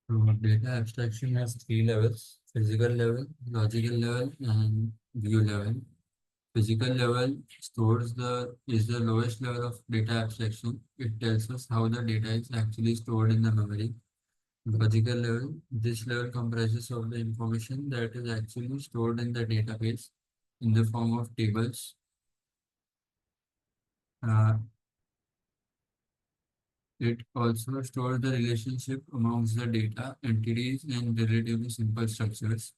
So data abstraction has three levels: physical level, logical level, and view level. Physical level stores the is the lowest level of data abstraction. It tells us how the data is actually stored in the memory. Logical level, this level comprises of the information that is actually stored in the database in the form of tables. Uh, it also stores the relationship amongst the data entities in relatively simple structures.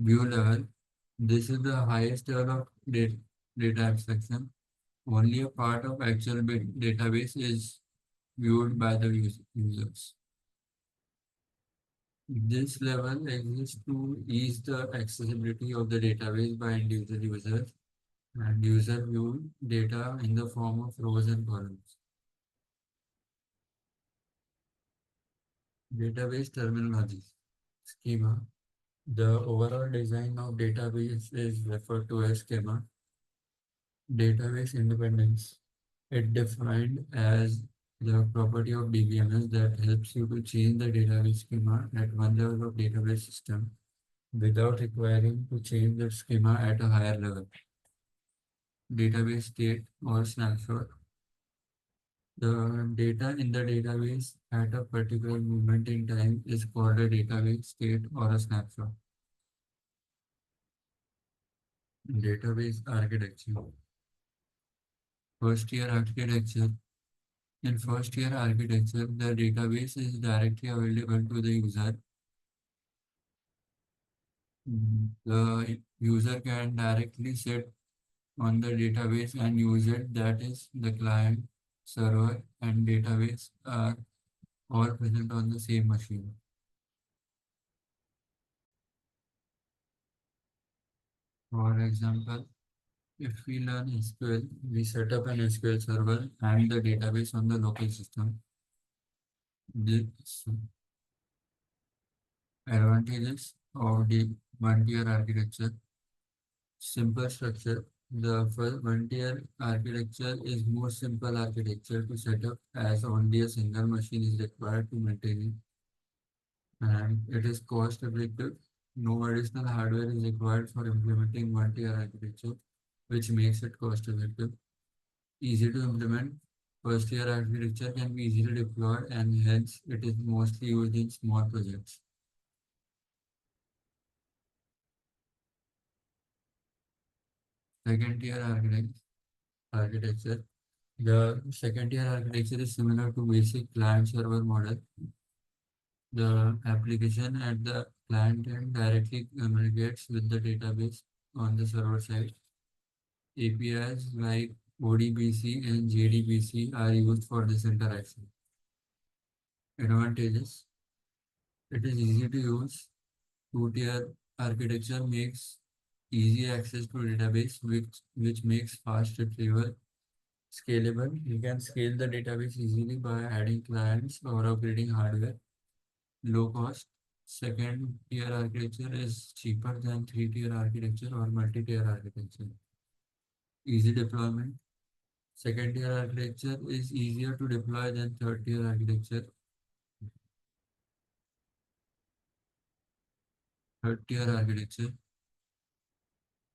View level, this is the highest level of data abstraction. Only a part of actual database is viewed by the users. This level exists to ease the accessibility of the database by individual users, and user view data in the form of rows and columns. Database terminology. Schema. The overall design of database is referred to as schema. Database independence. It defined as the property of Dbms that helps you to change the database schema at one level of database system without requiring to change the schema at a higher level. Database state or snapshot. The data in the database at a particular moment in time is called a database state or a snapshot. Database architecture. First tier architecture. In first tier architecture, the database is directly available to the user. The user can directly sit on the database and use it. That is, the client, server, and database are all present on the same machine. For example, if we learn SQL, we set up an SQL server and the database on the local system. This advantages of the one-tier architecture. Simple structure. The first one-tier architecture is more simple architecture to set up as only a single machine is required to maintain it, and it is cost effective. No additional hardware is required for implementing one-tier architecture, which makes it cost effective. Easy to implement. First tier architecture can be easily deployed and hence it is mostly used in small projects. Second tier architecture. The second tier architecture is similar to basic client server model. The application at the client end directly communicates with the database on the server side. APIs like ODBC and JDBC are used for this interaction. Advantages. It is easy to use. Two-tier architecture makes easy access to database, which makes fast retrieval scalable. You can scale the database easily by adding clients or upgrading hardware. Low cost. Second tier architecture is cheaper than three-tier architecture or multi-tier architecture. Easy deployment. Second tier architecture is easier to deploy than third tier architecture. Third tier architecture.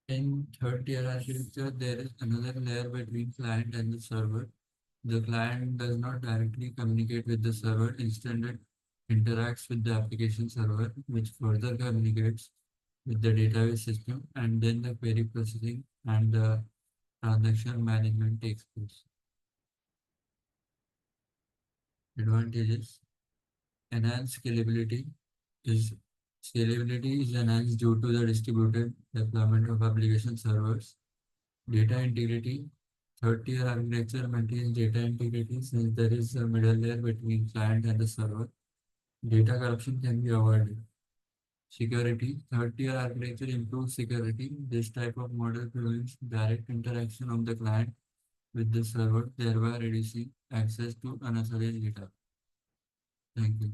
In third tier architecture, there is another layer between client and the server. The client does not directly communicate with the server, instead it interacts with the application server, which further communicates with the database system, and then the query processing and the transaction management takes place. Advantages. Enhanced scalability is enhanced due to the distributed deployment of application servers. Data integrity. Third tier architecture maintains data integrity since there is a middle layer between client and the server. Data corruption can be avoided. Security. Third tier architecture improves security. This type of model prevents direct interaction of the client with the server, thereby reducing access to unauthorized data. Thank you.